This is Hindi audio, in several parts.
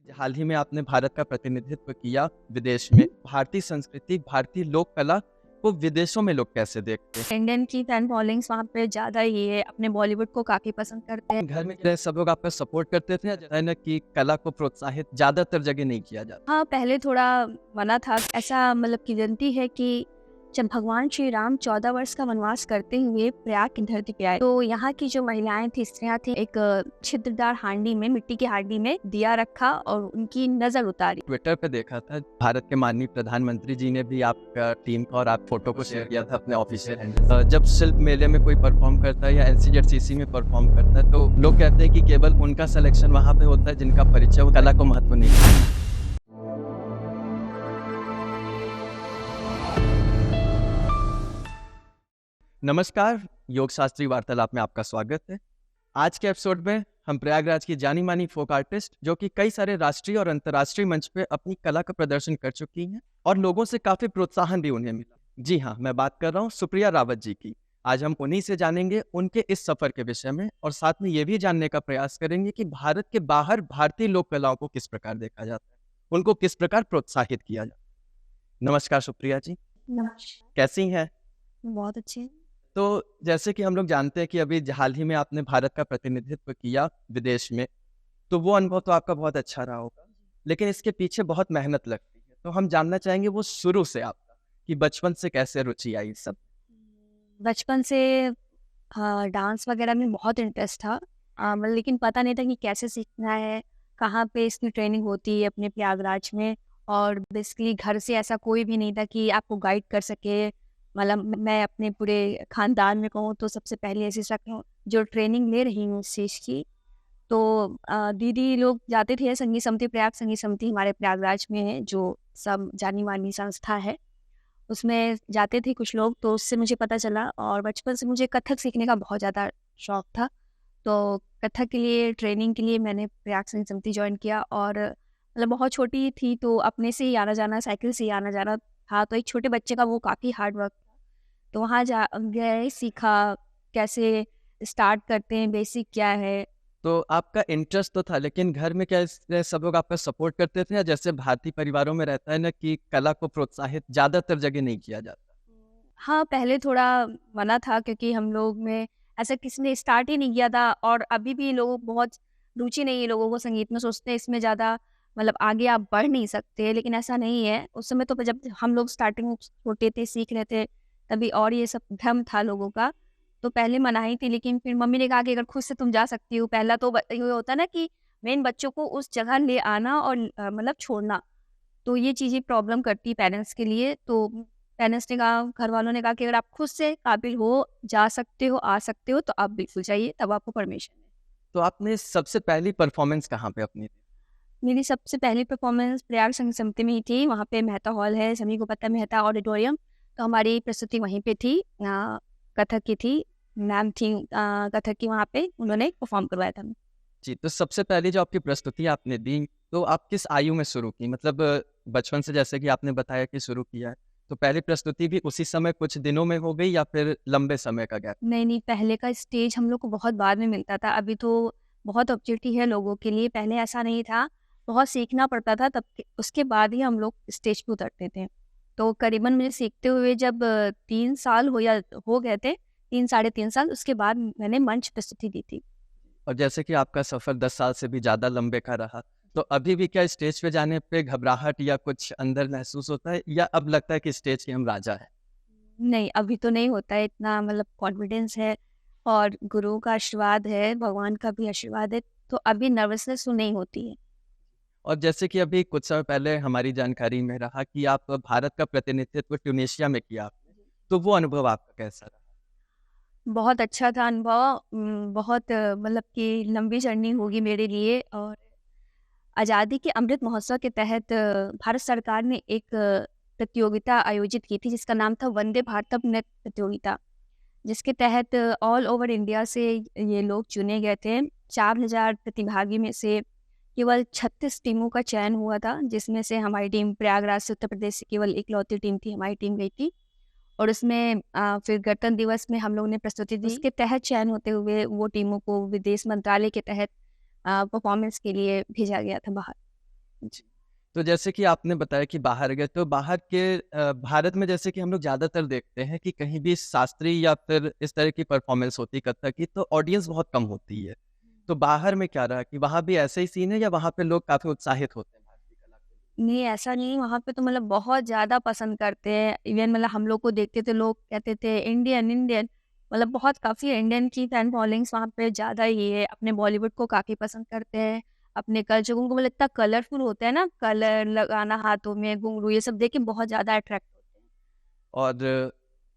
हाल ही में आपने भारत का प्रतिनिधित्व किया विदेश में। भारतीय संस्कृति, भारतीय लोक कला को विदेशों में लोग कैसे देखते हैं? इंडियन की फैन फॉलोइंग्स वहाँ पे ज़्यादा ही है, अपने बॉलीवुड को काफ़ी पसंद करते हैं। घर में क्या सब लोग आपका सपोर्ट करते थे या जो है ना कि कला को प्रोत्साहित ज्यादातर जगह नहीं किया जाता? हाँ, पहले थोड़ा मना था। ऐसा मतलब किंवदंती है कि जब भगवान श्री राम 14 वर्ष का वनवास करते हुए प्रयाग की धरती पे आए, तो यहाँ की जो महिलाएं थी, स्त्रियां थी, एक छिद्रदार हांडी में, मिट्टी की हांडी में दिया रखा और उनकी नजर उतारी। ट्विटर पे देखा था भारत के माननीय प्रधानमंत्री जी ने भी आपका टीम का और आप फोटो को शेयर किया था अपने ऑफिशियल हैंडल। जब शिल्प मेले में कोई परफॉर्म करता है या NCZCC में परफॉर्म करता है तो लोग कहते हैं कि केवल उनका सिलेक्शन वहाँ पे होता है जिनका परिचय हो, कला को महत्व नहीं है। नमस्कार, योग शास्त्री वार्तालाप में आपका स्वागत है। आज के एपिसोड में हम प्रयागराज की जानी मानी फोक आर्टिस्ट जो कि कई सारे राष्ट्रीय और अंतर्राष्ट्रीय मंच पे अपनी कला का प्रदर्शन कर चुकी हैं और लोगों से काफी प्रोत्साहन भी उन्हें मिला। जी हाँ, मैं बात कर रहा हूँ सुप्रिया रावत जी की। आज हम उन्हीं से जानेंगे उनके इस सफर के विषय में और साथ में ये भी जानने का प्रयास करेंगे कि भारत के बाहर भारतीय लोक कलाओं को किस प्रकार देखा जाता है, उनको किस प्रकार प्रोत्साहित किया जाता है। नमस्कार सुप्रिया जी। नमस्कार। कैसी हैं? बहुत अच्छे। तो जैसे कि हम लोग जानते हैं कि अभी हाल ही में आपने भारत का प्रतिनिधित्व किया विदेश में, तो वो अनुभव तो आपका बहुत अच्छा रहा होगा, लेकिन इसके पीछे बहुत मेहनत लगती है। तो हम जानना चाहेंगे वो शुरू से आपका कि बचपन से कैसे रुचि आई सब। बचपन से डांस वगैरह में बहुत इंटरेस्ट था, लेकिन पता नहीं था कि कैसे सीखना है, कहाँ पे इसकी ट्रेनिंग होती है अपने प्रयागराज में। और बेसिकली घर से ऐसा कोई भी नहीं था कि आपको गाइड कर सके। मतलब मैं अपने पूरे खानदान में कहूँ तो सबसे पहले ऐसी शक्ल जो ट्रेनिंग ले रही हूँ इस चीज़ की। तो दीदी लोग जाते थे संगीत समिति, प्रयाग संगीत समिति हमारे प्रयागराज में है, जो सब जानी मानी संस्था है, उसमें जाते थे कुछ लोग, तो उससे मुझे पता चला। और बचपन से मुझे कथक सीखने का बहुत ज़्यादा शौक था, तो कथक के लिए ट्रेनिंग के लिए मैंने प्रयाग संगीत समिति ज्वाइन किया। और मतलब बहुत छोटी थी तो अपने से ही आना जाना, साइकिल से ही आना जाना था, तो एक छोटे बच्चे का वो काफ़ी हार्ड वर्क था। तो वहाँ जा गए, सीखा कैसे स्टार्ट करते हैं, बेसिक क्या है। तो आपका इंटरेस्ट तो था, लेकिन घर में क्या सब लोग आपका सपोर्ट करते थे या जैसे भारतीय परिवारों में रहता है ना कि कला को प्रोत्साहित ज्यादातर जगह नहीं किया जाता? हाँ, पहले थोड़ा मना था क्योंकि हम लोग में ऐसा किसी ने स्टार्ट ही नहीं किया था। और अभी भी लोगों को बहुत रुचि नहीं है लोगों को संगीत में, सोचते हैं इसमें ज़्यादा मतलब आगे आप बढ़ नहीं सकते, लेकिन ऐसा नहीं है। उस समय तो जब हम लोग स्टार्टिंग में छोटे थे, सीख रहे थे, तभी और ये सब भ्रम था लोगों का। तो पहले मनाही थी, लेकिन फिर मम्मी ने कहा कि अगर खुद से तुम जा सकती हो। पहला तो ये होता है ना कि मेन बच्चों को उस जगह ले आना और मतलब छोड़ना, तो ये चीज़ें प्रॉब्लम करती है पेरेंट्स के लिए। तो पेरेंट्स ने कहा, घर वालों ने कहा कि अगर आप खुद से काबिल हो, जा सकते हो, आ सकते हो, तो आप बिल्कुल जाइए, तब आपको परमिशन है। तो आपने सबसे पहली परफॉर्मेंस कहाँ पे अपनी दी? मेरी सबसे पहली परफॉर्मेंस प्रयाग संगीत समिति में ही थी। वहाँ पे मेहता हॉल है, सभी को पता है, मेहता ऑडिटोरियम। तो हमारी प्रस्तुति वहीं पे थी, कथक की थी। मैम थी कथक की, वहाँ पे उन्होंने परफॉर्म करवाया था। जी, तो सबसे पहली जो आपकी प्रस्तुति आपने दी, तो आप किस आयु में शुरू की? मतलब बचपन से जैसे कि आपने बताया कि शुरू किया है, तो पहली प्रस्तुति भी उसी समय कुछ दिनों में हो गई या फिर लंबे समय का गैप? नहीं, नहीं, पहले का स्टेज हम लोग को बहुत बाद में मिलता था। अभी तो बहुत अपॉर्चुनिटी है लोगों के लिए, पहले ऐसा नहीं था। बहुत सीखना पड़ता था, तब उसके बाद ही हम लोग स्टेज पे उतरते थे। तो करीबन मुझे सीखते हुए जब 3 साल हो गए थे, 3 साढ़े 3 साल, उसके बाद मैंने मंच प्रस्तुति दी थी। और जैसे कि आपका सफर 10 साल से भी ज्यादा लंबे का रहा, तो अभी भी क्या स्टेज पे जाने पे घबराहट या कुछ अंदर महसूस होता है या अब लगता है कि स्टेज के हम राजा हैं? नहीं, अभी तो नहीं होता है इतना, मतलब कॉन्फिडेंस है और गुरुओं का आशीर्वाद है, भगवान का भी आशीर्वाद है, तो अभी नर्वसनेस तो नहीं होती है। और जैसे कि अभी कुछ समय पहले हमारी जानकारी में रहा कि आप भारत का प्रतिनिधित्व ट्यूनीशिया में किया आपने, तो वो अनुभव आपका कैसा रहा? बहुत अच्छा था अनुभव। बहुत मतलब कि लंबी जर्नी होगी मेरे लिए। और आज़ादी के अमृत महोत्सव के तहत भारत सरकार ने एक प्रतियोगिता आयोजित की थी, जिसका नाम था वंदे भारतम नृत्य प्रतियोगिता, जिसके तहत ऑल ओवर इंडिया से ये लोग चुने गए थे। 4000 प्रतिभागी में से केवल 36 टीमों का चयन हुआ था, जिसमें से हमारी टीम प्रयागराज से उत्तर प्रदेश से केवल इकलौती टीम थी, हमारी टीम गई थी। और उसमें फिर गणतंत्र दिवस में हम लोग ने प्रस्तुति दी। उसके तहत चयन होते हुए वो टीमों को विदेश मंत्रालय के तहत परफॉर्मेंस के लिए भेजा गया था बाहर। जी। तो जैसे कि आपने बताया कि बाहर गए, तो बाहर के भारत में जैसे कि हम लोग ज़्यादातर देखते हैं कि कहीं भी शास्त्रीय या फिर इस तरह की परफॉर्मेंस होती है कथक की, तो ऑडियंस बहुत कम होती है। तो बाहर में क्या रहा कि वहाँ भी ऐसे ही सीन है या वहाँ पे लोग काफ़ी उत्साहित होते हैं भारतीय कला के लिए? नहीं, ऐसा नहीं, वहाँ पे तो मतलब बहुत ज़्यादा पसंद करते हैं। इवन मतलब हम लोग को देखते थे, लोग कहते थे इंडियन, इंडियन, मतलब बहुत काफ़ी इंडियन की फैन फॉलोइंग्स वहाँ पे ज़्यादा ही है। अपने बॉलीवुड को काफ़ी पसंद करते हैं, अपने कल्चर को, उनको मतलब इतना कलरफुल होता है ना, कलर लगाना हाथों में, घुंघरू, ये सब देख के बहुत ज़्यादा अट्रैक्ट होते हैं। और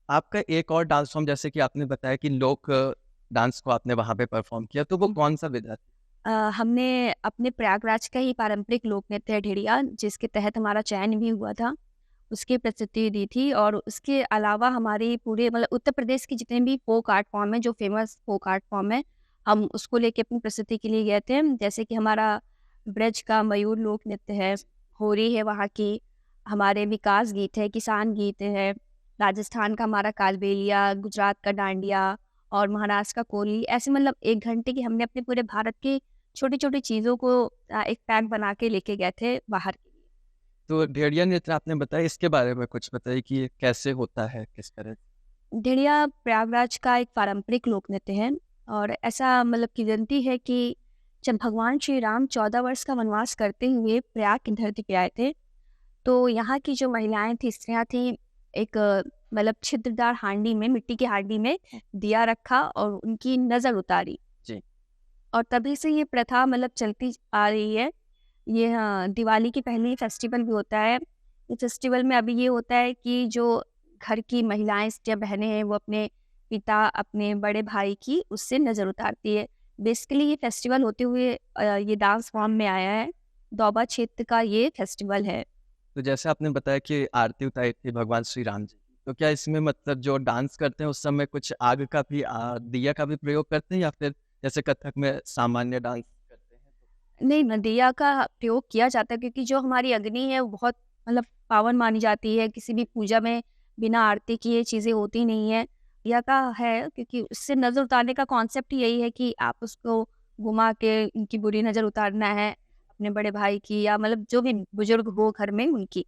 आपका एक और डांस फॉर्म जैसे कि आपने बताया कि लोक डांस को आपने वहाँ पे परफॉर्म किया, तो वो कौन-सा विधा थी? हमने अपने प्रयागराज का ही पारंपरिक लोक नृत्य है ढेड़िया, जिसके तहत हमारा चयन भी हुआ था। उसकी प्रस्तुति दी थी और उसके अलावा हमारी पूरे मतलब उत्तर प्रदेश के जितने भी फ़ोक आर्ट फॉर्म है, जो फ़ेमस फ़ोक आर्ट फॉर्म है, हम उसको लेके अपनी प्रस्तुति के लिए गए थे। जैसे कि हमारा ब्रज का मयूर लोक नृत्य है, होरी है वहाँ की, हमारे विकास गीत है, किसान गीत है, राजस्थान का हमारा कालबेलिया, गुजरात का डांडिया और महाराष्ट्र का कोली। ऐसे मतलब 1 घंटे की हमने अपने पूरे भारत की छोटी-छोटी चीज़ों को एक पैक बना के लेके गए थे बाहर के लिए। तो भेड़िया नृत्य आपने बताया, इसके बारे में कुछ बताइए कि ये कैसे होता है, किस तरह? भेड़िया प्रयागराज का एक पारंपरिक लोक नृत्य है और ऐसा मतलब किंवदंती है कि जब भगवान श्री राम 14 वर्ष का वनवास करते हुए प्रयाग की धरती पे आए थे, तो यहाँ की जो महिलाएं थी, स्त्रियां थी, एक मतलब छिद्रदार हांडी में, मिट्टी की हांडी में दिया रखा और उनकी नजर उतारी। जी। और तभी से ये प्रथा मतलब चलती आ रही है। ये हाँ, दिवाली की पहले ही फेस्टिवल भी होता है। इस फेस्टिवल में अभी ये होता है कि जो घर की महिलाएँ या बहनें हैं, वो अपने पिता, अपने बड़े भाई की उससे नज़र उतारती है। बेसिकली ये फेस्टिवल होते हुए ये डांस फॉर्म में आया है। दोबा क्षेत्र का ये फेस्टिवल है। तो जैसे आपने बताया कि आरती उतारी थी भगवान श्री राम जी की, तो क्या इसमें मतलब जो डांस करते हैं उस समय कुछ आग का भी दिया का भी प्रयोग करते हैं या फिर जैसे कथक में सामान्य डांस करते हैं? नहीं, नदिया का प्रयोग किया जाता है क्योंकि जो हमारी अग्नि है वो बहुत मतलब पावन मानी जाती है। किसी भी पूजा में बिना आरती किए चीज़ें होती नहीं है। दिया का है क्योंकि उससे नज़र उतारने का कॉन्सेप्ट ही यही है कि आप उसको घुमा के उनकी बुरी नज़र उतारना है, अपने बड़े भाई की या मतलब जो भी बुजुर्ग हो घर में उनकी।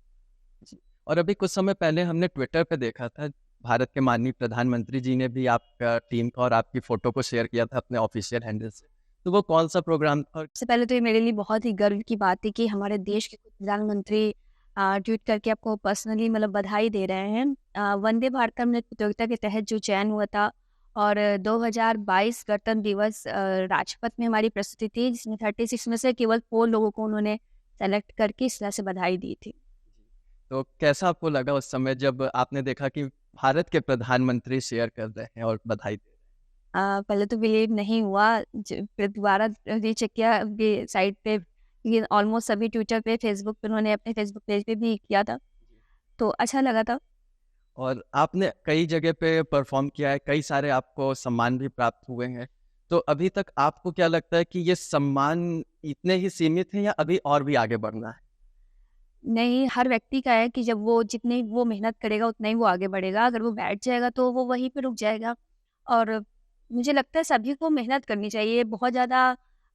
जी। और अभी कुछ समय पहले हमने ट्विटर पे देखा था, भारत के माननीय प्रधानमंत्री जी ने भी आपका टीम का और आपकी फ़ोटो को शेयर किया था अपने ऑफ़िशियल हैंडल से। तो वो कौन-सा प्रोग्राम था? और सबसे पहले तो ये मेरे लिए बहुत ही गर्व की बात है कि हमारे देश के खुद प्रधानमंत्री ट्वीट करके आपको पर्सनली मतलब बधाई दे रहे हैं। वंदे भारतम नृत्य प्रतियोगिता के तहत जो चयन हुआ था और 2022 गणतंत्र दिवस राजपथ में हमारी प्रस्तुति थी, जिसमें 36 में से केवल 4 लोगों को उन्होंने सेलेक्ट करके इस तरह से बधाई दी थी। तो कैसा आपको लगा उस समय जब आपने देखा कि भारत के प्रधानमंत्री शेयर कर रहे हैं और बधाई दे रहे हैं? पहले तो बिलीव नहीं हुआ, फिर दोबारा रीचेक किया उनकी साइट पे, ये ऑलमोस्ट सभी ट्विटर पे, फेसबुक पे, उन्होंने अपने फेसबुक पेज पे भी किया था, तो अच्छा लगा था। और आपने कई जगह पे परफ़ॉर्म किया है, कई सारे आपको सम्मान भी प्राप्त हुए हैं। तो अभी तक आपको क्या लगता है कि ये सम्मान इतने ही सीमित हैं या अभी और भी आगे बढ़ना है? नहीं, हर व्यक्ति का है कि जब वो जितनी वो मेहनत करेगा उतना ही वो आगे बढ़ेगा, अगर वो बैठ जाएगा तो वो वहीं पे रुक जाएगा। और मुझे लगता है सभी को मेहनत करनी चाहिए। बहुत ज़्यादा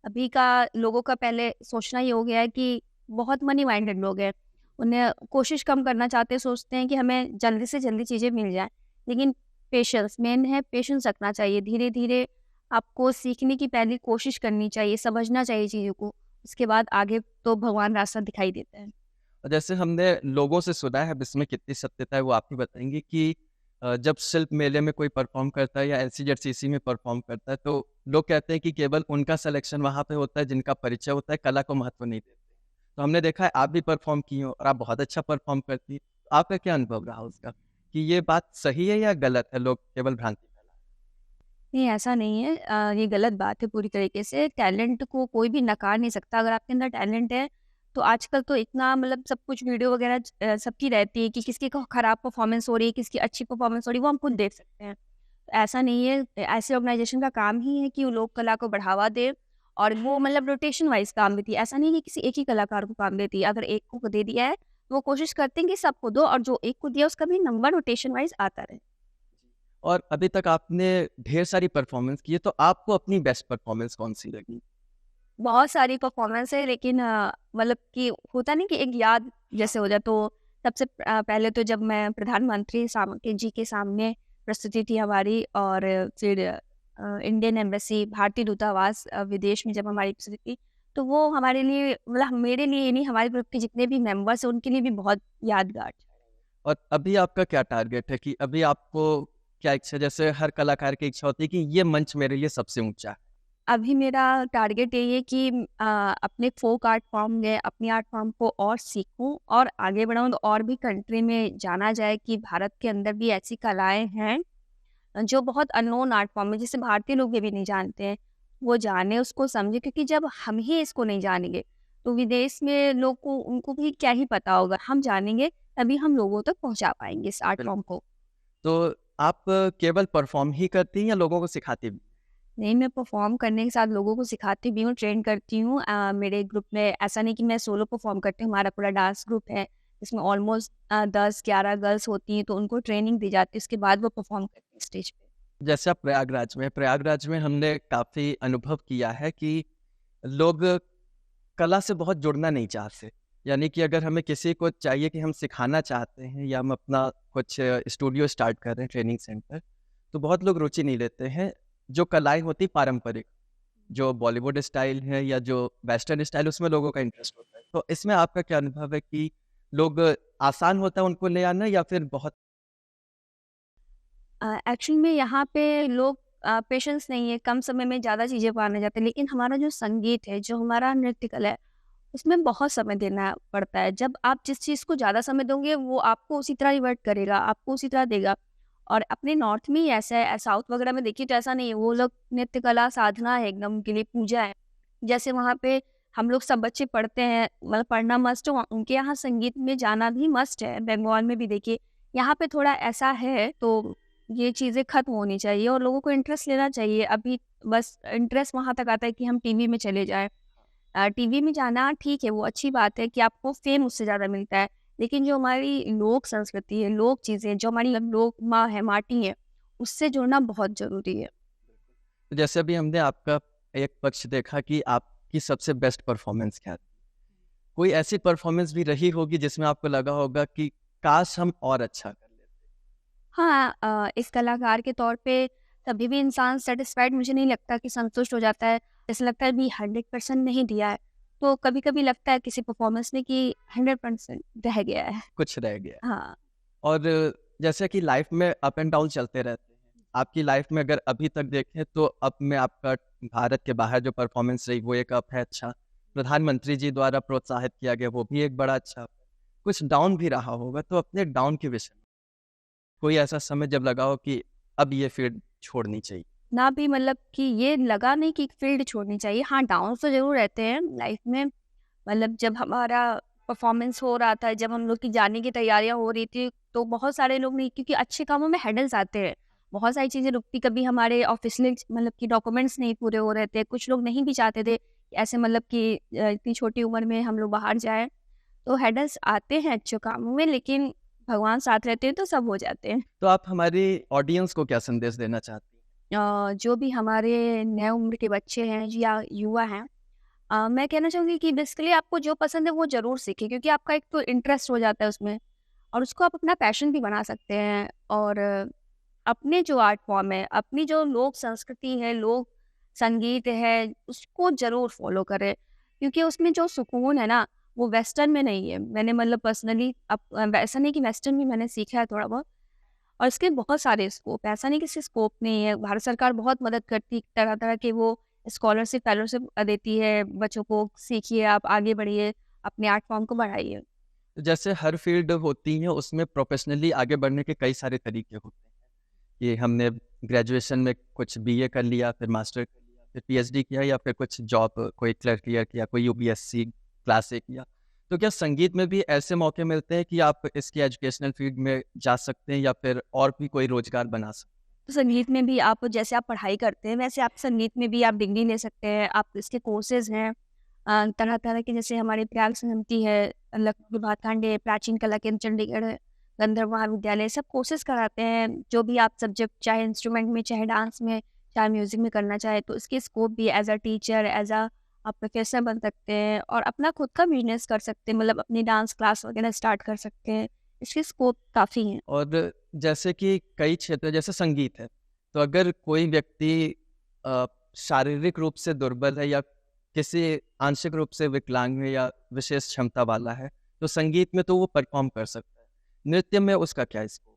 अभी का लोगों का पहले सोचना ये हो गया है कि बहुत मनी माइंडेड लोग हैं। उन्हें कोशिश कम करना चाहते हैं, सोचते हैं कि हमें जल्दी से जल्दी चीज़ें मिल जाएँ। लेकिन पेशेंस मेन है, पेशेंस रखना चाहिए। धीरे-धीरे आपको सीखने की पहले कोशिश करनी चाहिए, समझना चाहिए चीज़ों को। उसके बाद आगे तो भगवान रास्ता दिखाई देता है। और जैसे हमने लोगों से सुना है, अब इसमें कितनी सत्यता है वो आप ही बताएँगे कि जब शिल्प मेले में कोई परफ़ॉर्म करता है या एनसीज़ेडसीसी में परफ़ॉर्म करता है, तो लोग कहते हैं कि केवल उनका सिलेक्शन वहाँ पे होता है जिनका परिचय होता है, कला को महत्व नहीं देते। तो हमने देखा है आप भी परफ़ॉर्म की हो और आप बहुत अच्छा परफ़ॉर्म करती हैं। आपका क्या अनुभव रहा उसका? कि ये बात सही है या गलत है, लोग केवल भ्रांति फैला रहे हैं? नहीं, ऐसा नहीं है। ये गलत बात है पूरी तरीके से। टैलेंट को कोई भी नकार नहीं सकता। अगर आपके अंदर टैलेंट है, तो आजकल तो इतना मतलब सब कुछ वीडियो वगैरह सबकी रहती है कि किसकी खराब परफ़ॉर्मेंस हो रही है, किसकी अच्छी परफ़ॉर्मेंस हो रही है, वो हम खुद देख सकते हैं। तो ऐसा नहीं है, ऐसे ऑर्गनाइज़ेशन का काम ही है कि वो लोक कला को बढ़ावा दे और वो मतलब रोटेशन वाइज़ काम देती है। ऐसा नहीं है कि किसी एक ही कलाकार को काम देती है। अगर एक को दे दिया है, तो वो कोशिश करते हैं कि सबको दो और जो एक को दिया उसका भी नंबर रोटेशन वाइज़ आता रहे। और अभी तक आपने ढेर सारी परफ़ॉर्मेंस की है, तो आपको अपनी बेस्ट परफ़ॉर्मेंस कौन-सी लगी? बहुत सारी परफॉर्मेंस है, लेकिन मतलब कि होता नहीं कि एक याद जैसे हो जाए। तो सबसे पहले तो जब मैं प्रधानमंत्री जी के सामने प्रस्तुति थी हमारी, और फिर इंडियन एम्बेसी, भारतीय दूतावास विदेश में जब हमारी प्रस्तुति थी, तो वो हमारे लिए, मतलब मेरे लिए ही नहीं, हमारे ग्रुप के जितने भी मेंबर्स हैं उनके लिए भी बहुत यादगार। और अभी आपका क्या टारगेट है कि अभी आपको क्या इच्छा, जैसे हर कलाकार की इच्छा होती है कि ये मंच मेरे लिए सबसे ऊंचा है? अभी मेरा टारगेट यही है कि अपने फोक आर्ट फॉर्म में, अपनी आर्ट फॉर्म को और सीखूं और आगे बढ़ाऊं, तो और भी कंट्री में जाना जाए कि भारत के अंदर भी ऐसी कलाएं हैं जो बहुत अननोन आर्ट फॉर्म है, जिसे भारतीय लोग भी नहीं जानते हैं। वो जाने, उसको समझे, क्योंकि जब हम ही इसको नहीं जानेंगे तो विदेश में लोग को, उनको भी क्या ही पता होगा। हम जानेंगे तभी हम लोगों तक पहुंचा पाएंगे इस आर्ट फॉर्म को। तो आप केवल परफॉर्म ही करती हैं या लोगों को सिखाती भी? नहीं, मैं परफॉर्म करने के साथ लोगों को सिखाती भी हूँ, ट्रेन करती हूँ। मेरे ग्रुप में ऐसा नहीं कि मैं सोलो परफॉर्म करती हूँ, हमारा पूरा डांस ग्रुप है जिसमें ऑलमोस्ट 10-11 गर्ल्स होती हैं, तो उनको ट्रेनिंग दी जाती है, उसके बाद वो परफॉर्म करती हैं स्टेज पे। जैसे आप प्रयागराज में हमने काफी अनुभव किया है कि लोग कला से बहुत जुड़ना नहीं चाहते। यानी कि अगर हमें किसी को चाहिए कि हम सिखाना चाहते हैं या हम अपना कुछ स्टूडियो स्टार्ट कर रहे हैं, ट्रेनिंग सेंटर, तो बहुत लोग रुचि नहीं लेते हैं। जो कलाएं होती पारंपरिक, जो बॉलीवुड स्टाइल है या जो वेस्टर्न स्टाइल, उसमें लोगों का इंटरेस्ट होता है। तो इसमें आपका क्या अनुभव है कि लोग आसान होता है उनको ले आना या फिर बहुत? एक्चुअली में यहाँ पे लोग पेशेंस नहीं है, कम समय में ज़्यादा चीज़ें पाने जाते हैं, लेकिन हमारा जो संगीत है, जो हमारा नृत्य कला है, उसमें बहुत समय देना पड़ता है। जब आप जिस चीज़ को ज़्यादा समय दोगे, वो आपको उसी तरह रिवर्ट करेगा, आपको उसी तरह देगा। और अपने नॉर्थ में ही ऐसा है, साउथ वगैरह में देखिए तो ऐसा नहीं है। वो लोग नृत्य कला साधना है, एकदम उनके लिए पूजा है। जैसे वहाँ पे हम लोग सब बच्चे पढ़ते हैं, मतलब पढ़ना मस्ट है, उनके यहाँ संगीत में जाना भी मस्ट है। बंगाल में भी देखिए, यहाँ पे थोड़ा ऐसा है, तो ये चीज़ें खत्म होनी चाहिए और लोगों को इंटरेस्ट लेना चाहिए। अभी बस इंटरेस्ट वहाँ तक आता है कि हम टीवी में चले जाएँ। टीवी में जाना ठीक है, वो अच्छी बात है कि आपको फ़ेम उससे ज़्यादा मिलता है। लेकिन जो हमारी लोक संस्कृति है, लोक चीज़ें, जो हमारी लोक माँ है, माटी है, उससे जुड़ना बहुत ज़रूरी है। तो जैसे अभी हमने आपका एक पक्ष देखा कि आपकी सबसे बेस्ट परफॉर्मेंस क्या थी, कोई ऐसी परफॉर्मेंस भी रही होगी जिसमें आपको लगा होगा कि काश हम और अच्छा कर लेते? हाँ, एक कलाकार के तौर पे कभी भी इंसान सैटिस्फाइड, मुझे नहीं लगता कि संतुष्ट हो जाता है। ऐसा लगता है भी 100% नहीं दिया है, तो कभी-कभी लगता है किसी परफॉर्मेंस में कि 100% रह गया है। कुछ रह गया। हाँ। और जैसे कि लाइफ में अप एंड डाउन चलते रहते हैं, आपकी लाइफ में अगर अभी तक देखें तो अप में आपका भारत के बाहर जो परफॉर्मेंस रही वो एक अप है, अच्छा। प्रधानमंत्री जी द्वारा प्रोत्साहित किया गया वो भी एक बड़ा अच्छा up है। कुछ डाउन भी रहा होगा, तो अपने डाउन के विषय में कोई ऐसा समय जब लगा हो कि अब ये फील्ड छोड़नी चाहिए? ना भी, मतलब कि ये लगा नहीं कि फील्ड छोड़नी चाहिए। हाँ, डाउन तो ज़रूर रहते हैं लाइफ में। मतलब जब हमारा परफॉर्मेंस हो रहा था, जब हम लोग की जाने की तैयारियां हो रही थी, तो बहुत सारे लोग नहीं, क्योंकि अच्छे कामों में हेडल्स आते हैं, बहुत सारी चीज़ें रुकती। कभी हमारे ऑफिशियल मतलब कि डॉक्यूमेंट्स नहीं पूरे हो रहे थे, कुछ लोग नहीं भी चाहते थे कि ऐसे, मतलब कि इतनी छोटी उम्र में हम लोग बाहर जाएं। तो हेडल्स आते हैं अच्छे कामों में, लेकिन भगवान साथ रहते हैं तो सब हो जाते हैं। तो आप हमारी ऑडियंस को क्या संदेश देना चाहती जो भी हमारे नए उम्र के बच्चे हैं या युवा हैं, मैं कहना चाहूँगी कि बेसिकली आपको जो पसंद है वो ज़रूर सीखें, क्योंकि आपका एक तो इंटरेस्ट हो जाता है उसमें, और उसको आप अपना पैशन भी बना सकते हैं। और अपने जो आर्ट फॉर्म है, अपनी जो लोक संस्कृति है, लोक संगीत है, उसको ज़रूर फॉलो करें, क्योंकि उसमें जो सुकून है ना, वो वेस्टर्न में नहीं है। मैंने मतलब पर्सनली, अब ऐसा नहीं कि वेस्टर्न भी मैंने सीखा है थोड़ा बहुत, और इसके बहुत सारे स्कोप है, ऐसा नहीं कि सिर्फ स्कोप नहीं है। भारत सरकार बहुत मदद करती है, तरह-तरह के वो स्कॉलरशिप, फेलोशिप देती है बच्चों को। सीखिए, आप आगे बढ़िए, अपने आर्ट फॉर्म को बढ़ाइए। हैं? जैसे हर फील्ड होती है उसमें प्रोफेशनली आगे बढ़ने के कई सारे तरीके होते हैं कि हमने ग्रेजुएशन में कुछ बीए कर लिया, फिर मास्टर कर लिया, फिर पीएचडी किया, या फिर कुछ जॉब, कोई क्लर्क क्लियर किया, कोई यूपीएससी क्लास ए किया। तो क्या संगीत में भी ऐसे मौके मिलते हैं कि आप इसकी एजुकेशनल फील्ड में जा सकते हैं या फिर और भी कोई रोजगार बना सकते तो संगीत में भी आप, जैसे आप पढ़ाई करते हैं, वैसे आप संगीत में भी आप डिग्री ले सकते हैं। आप इसके कोर्सेज़ हैं तरह-तरह के, जैसे हमारे प्रयाग संहति है, लखनऊ भातखंडे, प्राचीन कला केंद्र चंडीगढ़, गंधर्व महाविद्यालय, सब कोर्सेज़ कराते हैं। जो भी आप सब्जेक्ट, चाहे इंस्ट्रूमेंट में, चाहे डांस में, चाहे म्यूज़िक में करना चाहे, तो इसके स्कोप भी as a teacher, as a आप प्रोफेसर बन सकते हैं और अपना खुद का बिजनेस कर सकते हैं, मतलब अपनी डांस क्लास वगैरह स्टार्ट कर सकते हैं। इसके स्कोप काफ़ी हैं। और जैसे कि कई क्षेत्र जैसे संगीत है, तो अगर कोई व्यक्ति शारीरिक रूप से दुर्बल है या किसी आंशिक रूप से विकलांग है या विशेष क्षमता वाला है, तो संगीत में तो वो परफॉर्म कर सकता है। नृत्य में उसका क्या स्कोप?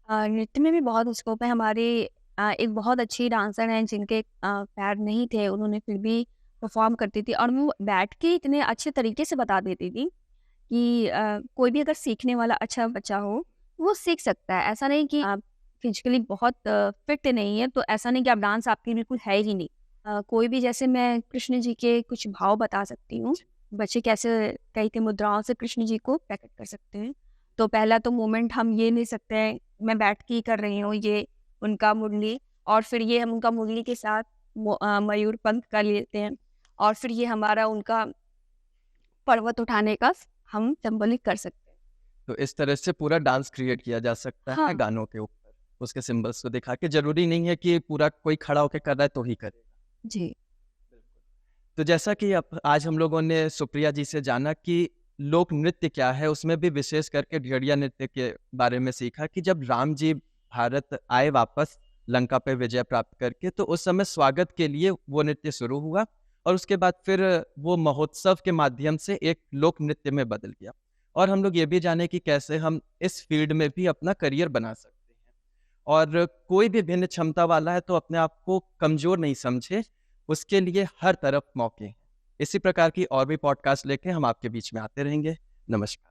नृत्य में भी बहुत स्कोप है। हमारे एक बहुत अच्छी डांसर हैं जिनके पैर नहीं थे, उन्होंने फिर भी परफॉर्म करती थी और वो बैठ के इतने अच्छे तरीके से बता देती थी कि कोई भी अगर सीखने वाला अच्छा बच्चा हो, वो सीख सकता है। ऐसा नहीं कि आप फिजिकली बहुत फिट नहीं है, तो ऐसा नहीं कि आप डांस आपकी बिल्कुल है ही नहीं। कोई भी, जैसे मैं कृष्ण जी के कुछ भाव बता सकती हूँ, बच्चे कैसे कई-कई मुद्राओं से कृष्ण जी को प्रकट कर सकते हैं। तो पहला तो मोमेंट हम ये ले सकते हैं, मैं बैठ के ही कर रही हूँ, ये उनका मुरली, और फिर ये हम उनका मुरली के साथ मयूर पंख कर लेते हैं, और फिर ये हमारा उनका पर्वत उठाने का हम सिंबॉलिक कर सकते हैं। तो इस तरह से पूरा डांस क्रिएट किया जा सकता है हाँ। गानों के ऊपर, उसके सिंबल्स को दिखा के। जरूरी नहीं है कि पूरा कोई खड़ा होकर कर रहा है तो ही करेगा। जी। तो जैसा कि अब आज हम लोगों ने सुप्रिया जी से जाना कि लोक नृत्य क्या है, उसमें भी विशेष करके भेड़िया नृत्य के बारे में सीखा कि जब राम जी भारत आए वापस लंका पे विजय प्राप्त करके, तो उस समय स्वागत के लिए वो नृत्य शुरू हुआ और उसके बाद फिर वो महोत्सव के माध्यम से एक लोक नृत्य में बदल गया। और हम लोग ये भी जाने कि कैसे हम इस फील्ड में भी अपना करियर बना सकते हैं। और कोई भी भिन्न क्षमता वाला है तो अपने आप को कमजोर नहीं समझे, उसके लिए हर तरफ मौके हैं। इसी प्रकार की और भी पॉडकास्ट लेके हम आपके बीच में आते रहेंगे। नमस्कार।